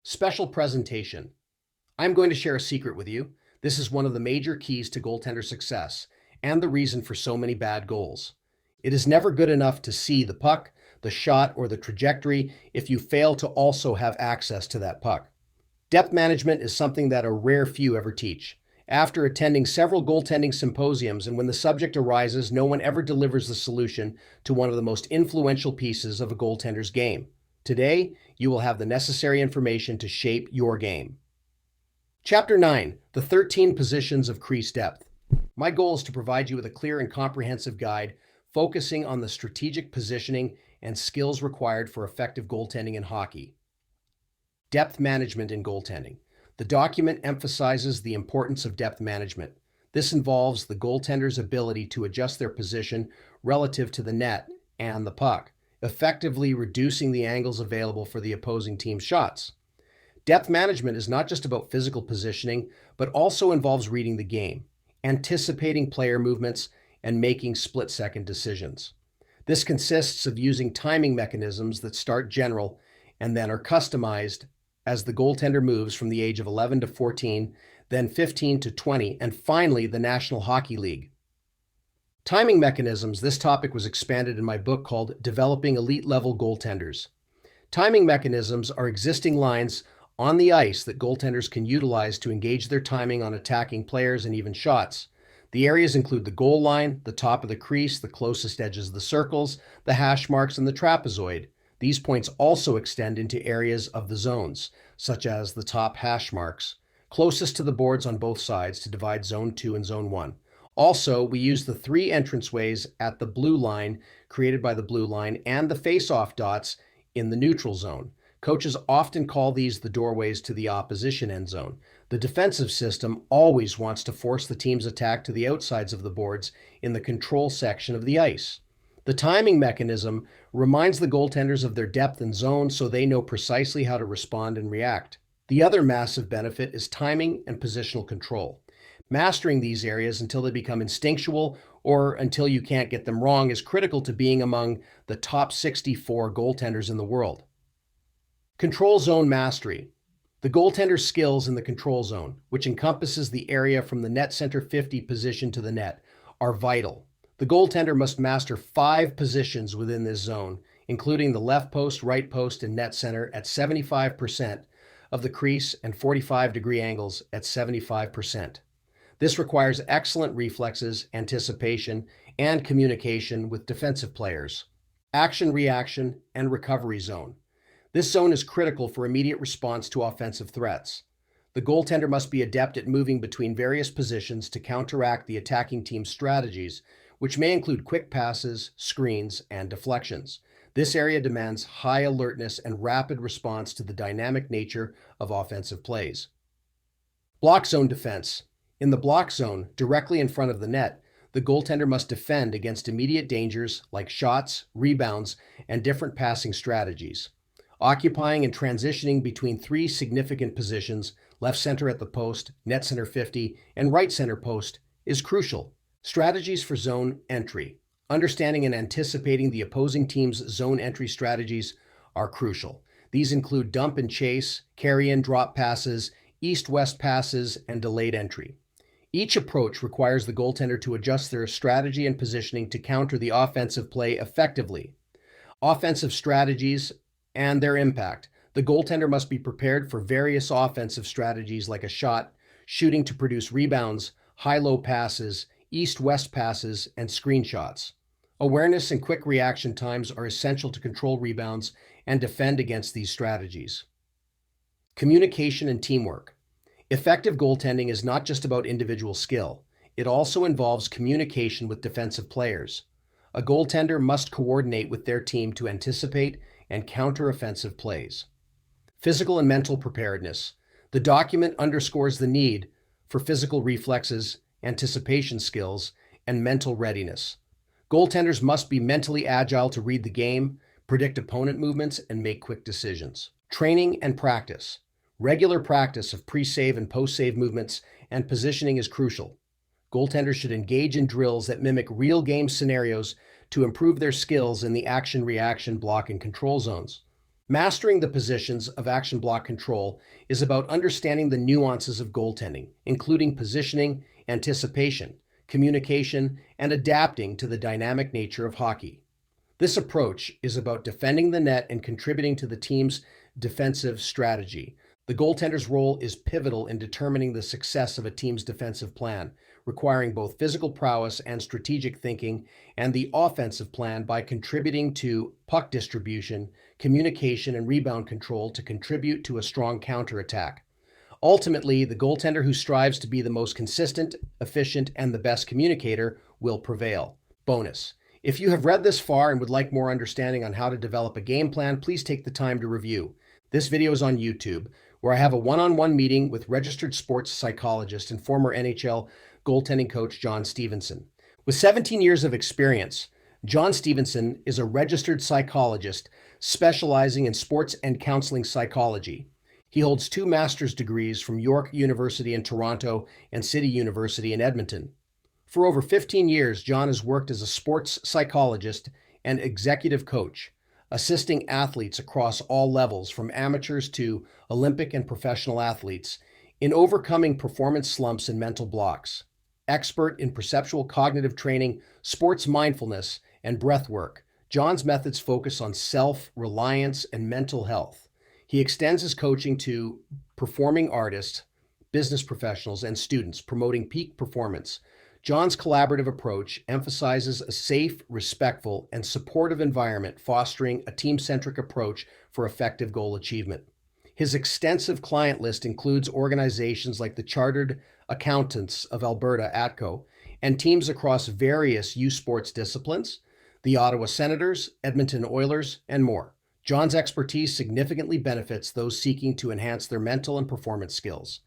Special presentation. I'm going to share a secret with you. This is one of the major keys to goaltender success and the reason for so many bad goals. It is never good enough to see the puck, the shot, or the trajectory if you fail to also have access to that puck. Depth management is something that a rare few ever teach. After attending several goaltending symposiums, and when the subject arises, no one ever delivers the solution to one of the most influential pieces of a goaltender's game. Today, you will have the necessary information to shape your game. Chapter 9, the 13 positions of crease depth. My goal is to provide you with a clear and comprehensive guide focusing on the strategic positioning and skills required for effective goaltending in hockey. Depth management in goaltending. The document emphasizes the importance of depth management. This involves the goaltender's ability to adjust their position relative to the net and the puck, effectively reducing the angles available for the opposing team's shots. Depth management is not just about physical positioning, but also involves reading the game, anticipating player movements, and making split-second decisions. This consists of using timing mechanisms that start general and then are customized as the goaltender moves from the age of 11 to 14, then 15 to 20, and finally the National Hockey League. Timing mechanisms. This topic was expanded in my book called Developing Elite-Level Goaltenders. Timing mechanisms are existing lines on the ice that goaltenders can utilize to engage their timing on attacking players and even shots. The areas include the goal line, the top of the crease, the closest edges of the circles, the hash marks, and the trapezoid. These points also extend into areas of the zones, such as the top hash marks, closest to the boards on both sides to divide Zone 2 and Zone 1. Also, we use the three entranceways at the blue line created by the blue line and the face-off dots in the neutral zone. Coaches often call these the doorways to the opposition end zone. The defensive system always wants to force the team's attack to the outsides of the boards in the control section of the ice. The timing mechanism reminds the goaltenders of their depth and zone so they know precisely how to respond and react. The other massive benefit is timing and positional control. Mastering these areas until they become instinctual or until you can't get them wrong is critical to being among the top 64 goaltenders in the world. Control zone mastery. The goaltender's skills in the control zone, which encompasses the area from the net center 50 position to the net, are vital. The goaltender must master 5 positions within this zone, including the left post, right post, and net center at 75% of the crease and 45-degree angles at 75%. This requires excellent reflexes, anticipation, and communication with defensive players. Action, reaction, and recovery zone. This zone is critical for immediate response to offensive threats. The goaltender must be adept at moving between various positions to counteract the attacking team's strategies, which may include quick passes, screens, and deflections. This area demands high alertness and rapid response to the dynamic nature of offensive plays. Block zone defense. In the block zone, directly in front of the net, the goaltender must defend against immediate dangers like shots, rebounds, and different passing strategies. Occupying and transitioning between 3 significant positions, left center at the post, net center 50, and right center post, is crucial. Strategies for zone entry. Understanding and anticipating the opposing team's zone entry strategies are crucial. These include dump and chase, carry-in drop passes, east-west passes, and delayed entry. Each approach requires the goaltender to adjust their strategy and positioning to counter the offensive play effectively. Offensive strategies and their impact. The goaltender must be prepared for various offensive strategies like a shot, shooting to produce rebounds, high-low passes, east-west passes, and screenshots. Awareness and quick reaction times are essential to control rebounds and defend against these strategies. Communication and teamwork. Effective goaltending is not just about individual skill. It also involves communication with defensive players. A goaltender must coordinate with their team to anticipate and counter offensive plays. Physical and mental preparedness. The document underscores the need for physical reflexes, anticipation skills, and mental readiness. Goaltenders must be mentally agile to read the game, predict opponent movements, and make quick decisions. Training and practice. Regular practice of pre-save and post-save movements and positioning is crucial. Goaltenders should engage in drills that mimic real game scenarios to improve their skills in the action, reaction, block, and control zones. Mastering the positions of action block control is about understanding the nuances of goaltending, including positioning, anticipation, communication, and adapting to the dynamic nature of hockey. This approach is about defending the net and contributing to the team's defensive strategy. The goaltender's role is pivotal in determining the success of a team's defensive plan, requiring both physical prowess and strategic thinking, and the offensive plan by contributing to puck distribution, communication, and rebound control to contribute to a strong counterattack. Ultimately, the goaltender who strives to be the most consistent, efficient, and the best communicator will prevail. Bonus. If you have read this far and would like more understanding on how to develop a game plan, please take the time to review. This video is on YouTube, where I have a one-on-one meeting with registered sports psychologist and former NHL goaltending coach John Stevenson. With 17 years of experience, John Stevenson is a registered psychologist specializing in sports and counseling psychology. He holds 2 master's degrees from York University in Toronto and City University in Edmonton. For over 15 years, John has worked as a sports psychologist and executive coach, assisting athletes across all levels, from amateurs to Olympic and professional athletes, in overcoming performance slumps and mental blocks. Expert in perceptual cognitive training, sports mindfulness, and breath work, John's methods focus on self-reliance and mental health. He extends his coaching to performing artists, business professionals, and students, promoting peak performance. John's collaborative approach emphasizes a safe, respectful, and supportive environment, fostering a team-centric approach for effective goal achievement. His extensive client list includes organizations like the Chartered Accountants of Alberta, ATCO, and teams across various U Sports disciplines, the Ottawa Senators, Edmonton Oilers, and more. John's expertise significantly benefits those seeking to enhance their mental and performance skills.